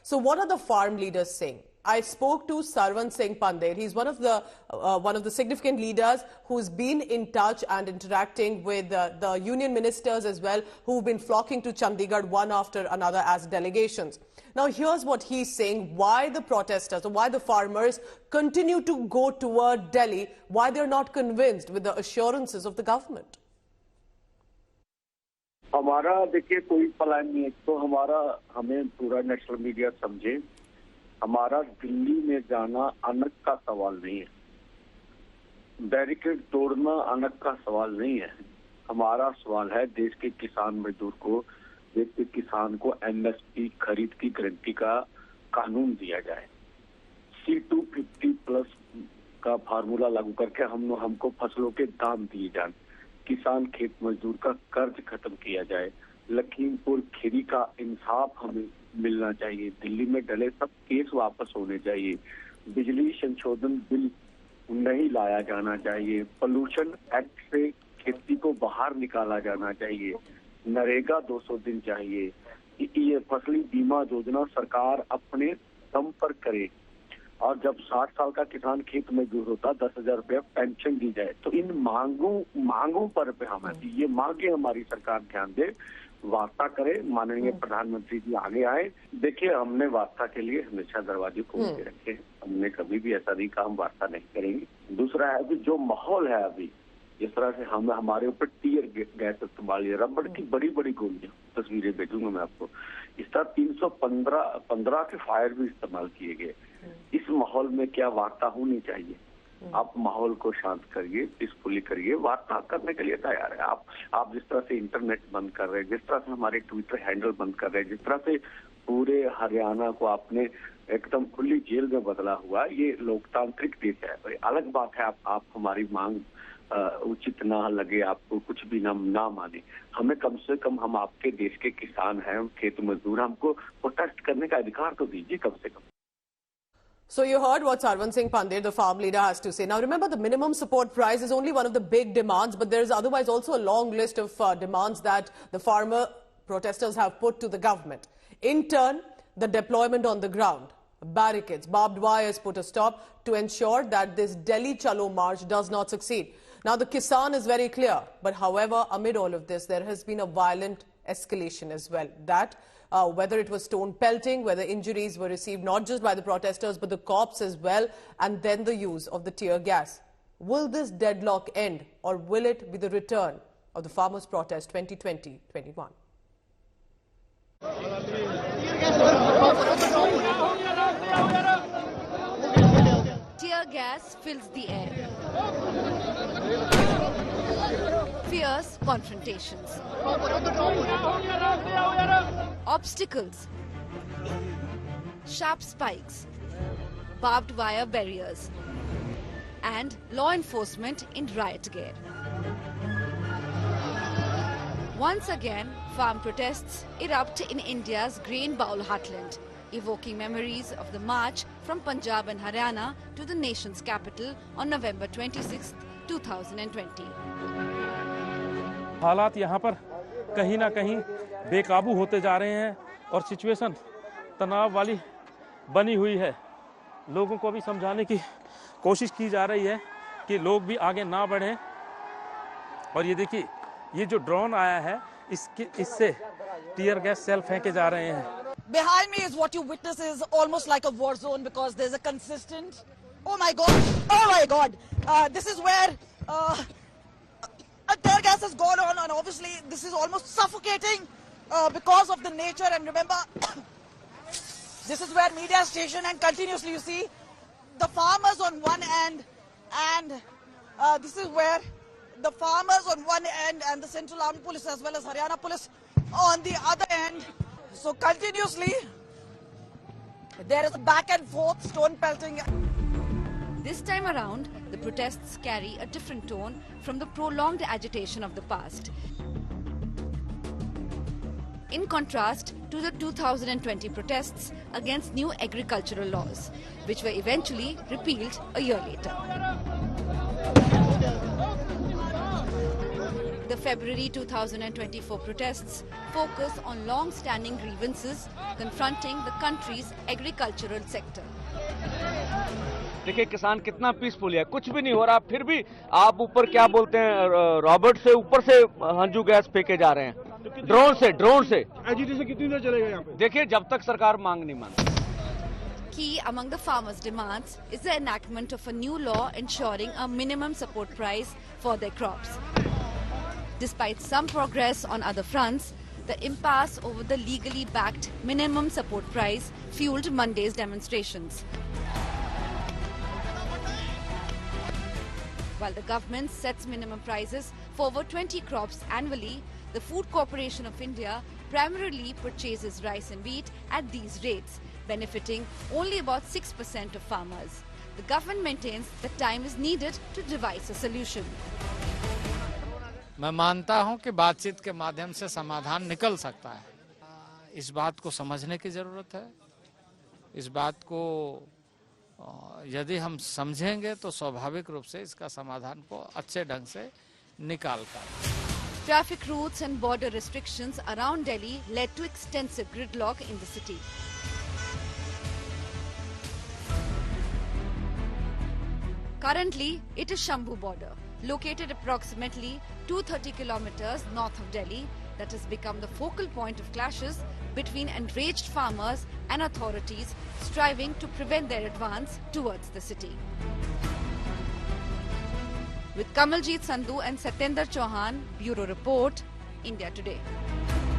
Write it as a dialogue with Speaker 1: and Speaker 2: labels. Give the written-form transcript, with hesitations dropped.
Speaker 1: So what are the farm leaders saying? I spoke to Sarwan Singh Pandey. He's one of the significant leaders who's been in touch and interacting with the union ministers as well, who've been flocking to Chandigarh one after another as delegations. Now, here's what he's saying, why the protesters or why the farmers continue to go toward Delhi, why they're not convinced with the assurances of the government.
Speaker 2: हमारा देखिए कोई plan नहीं है, तो हमें पूरा national media समझे, हमारा दिल्ली में जाना अनक का सवाल नहीं है, बैरिकेड तोड़ना अनक का सवाल नहीं है। हमारा सवाल है देश के किसान मजदूर को, देश के किसान को एमएसपी खरीद की गारंटी का कानून दिया जाए, C250+ का फार्मूला लागू करके हमको फसलों के दाम दिए जाए, किसान खेत मजदूर का कर्ज खत्म किया जाए, लखीमपुर खीरी का इंसाफ हमें मिलना चाहिए, दिल्ली में डले सब केस वापस होने चाहिए, बिजली संशोधन बिल नहीं लाया जाना चाहिए, पोल्यूशन एक्ट से खेती को बाहर निकाला जाना चाहिए, नरेगा 200 दिन चाहिए, ये फसली बीमा योजना सरकार अपने दम पर करे, और जब 60 साल का किसान खेत मजदूर होता 10,000 रुपया पेंशन दी जाए। तो इन मांगों पर हमें ये मांगे हमारी सरकार ध्यान दे, वार्ता करे, माननीय प्रधानमंत्री जी आगे आए। देखिए, हमने वार्ता के लिए हमेशा दरवाजे खोल के रखे, हमने कभी भी ऐसा नहीं कहा हम वार्ता नहीं करेंगे। दूसरा है कि जो माहौल है अभी, जिस तरह से हमारे ऊपर टीयर गैस इस्तेमाल, रबड़ की बड़ी बड़ी गोलियां, तस्वीरें भेजूंगा मैं आपको, इस तरह 315 के फायर भी इस्तेमाल किए गए। इस माहौल में क्या वार्ता होनी चाहिए? आप माहौल को शांत करिए, पीसफुली करिए, वार्ता करने के लिए तैयार है। आप जिस तरह से इंटरनेट बंद कर रहे हैं, जिस तरह से हमारे ट्विटर हैंडल बंद कर रहे हैं, जिस तरह से पूरे हरियाणा को आपने एकदम खुली जेल में बदला हुआ, ये लोकतांत्रिक देश है। अलग बात है आप हमारी मांग उचित ना लगे, आपको कुछ भी ना माने, हमें कम से कम, हम आपके देश के किसान हैं, हम खेत मजदूर, हमको प्रोटेस्ट करने का अधिकार तो दीजिए कम से कम।
Speaker 1: So you heard what Sarwan Singh Pandey, the farm leader, has to say. Now remember, the minimum support price is only one of the big demands, but there is otherwise also a long list of demands that the farmer protesters have put to the government. In turn, the deployment on the ground, barricades, barbed wires put a stop to ensure that this Delhi Chalo march does not succeed. Now the Kisan is very clear, but however, amid all of this, there has been a violent escalation as well. That whether it was stone pelting, whether injuries were received not just by the protesters but the cops as well, and then the use of the tear gas. Will this deadlock end, or will it be the return of the farmers' protest 2020-21?
Speaker 3: Tear gas fills the air. Fierce confrontations. Obstacles. Sharp spikes. Barbed wire barriers. And law enforcement in riot gear. Once again, farm protests erupt in India's grain bowl heartland, evoking memories of the march from Punjab and Haryana to the nation's capital on November 26, 2020.
Speaker 4: हालात यहाँ पर कहीं ना कहीं बेकाबू होते जा रहे हैं और सिचुएशन तनाव वाली बनी हुई है। लोगों को भी समझाने की कोशिश की जा रही है कि लोग भी आगे ना बढ़ें। और ये देखिए, ये जो ड्रोन आया है, इससे टीयर गैस सेल फेंके जा रहे हैं।
Speaker 5: Behind me is what you witness is almost like a war zone, because there's a consistent, oh my god, this is where a tear gas has gone on, and obviously this is almost suffocating because of the nature. And remember, this is where media is stationed, and continuously you see the farmers on one end, and this is where the farmers on one end and the Central Armed Police as well as Haryana Police on the other end. So continuously there is a back and forth stone pelting.
Speaker 3: This time around, the protests carry a different tone from the prolonged agitation of the past. In contrast to the 2020 protests against new agricultural laws, which were eventually repealed a year later. The February 2024 protests focus on long-standing grievances confronting the country's agricultural sector.
Speaker 6: देखिए किसान कितना peaceful है, कुछ भी नहीं हो रहा, फिर भी आप ऊपर क्या बोलते हैं, रॉबर्ट से ऊपर से हंजू गैस फेंके जा रहे हैं, ड्रोन से।
Speaker 7: एजिटेशन कितनी देर चलेगा यहाँ पे?
Speaker 6: देखिए जब तक सरकार मांग नहीं मानती।
Speaker 3: Key among the farmers' demands is the enactment of a new law ensuring a minimum support price for their crops. Despite some progress on other fronts, the impasse over the legally backed minimum support price fueled Monday's demonstrations. While the government sets minimum prices for over 20 crops annually, the Food Corporation of India primarily purchases rice and wheat at these rates, benefiting only about 6% of farmers. The government maintains that time is needed to devise a solution.
Speaker 8: मैं मानता हूं कि बातचीत के माध्यम से समाधान निकल सकता है। इस बात को समझने की जरूरत है। इस बात को यदि हम समझेंगे तो स्वाभाविक रूप से इसका समाधान को अच्छे ढंग से निकाल पाएंगे।
Speaker 3: Traffic routes and border restrictions around Delhi led to extensive gridlock in the city. Currently, it is Shambhu border, located approximately 230 kilometers north of Delhi, that has become the focal point of clashes between enraged farmers and authorities striving to prevent their advance towards the city. With Kamaljeet Sandhu and Satyendra Chauhan, Bureau Report, India Today.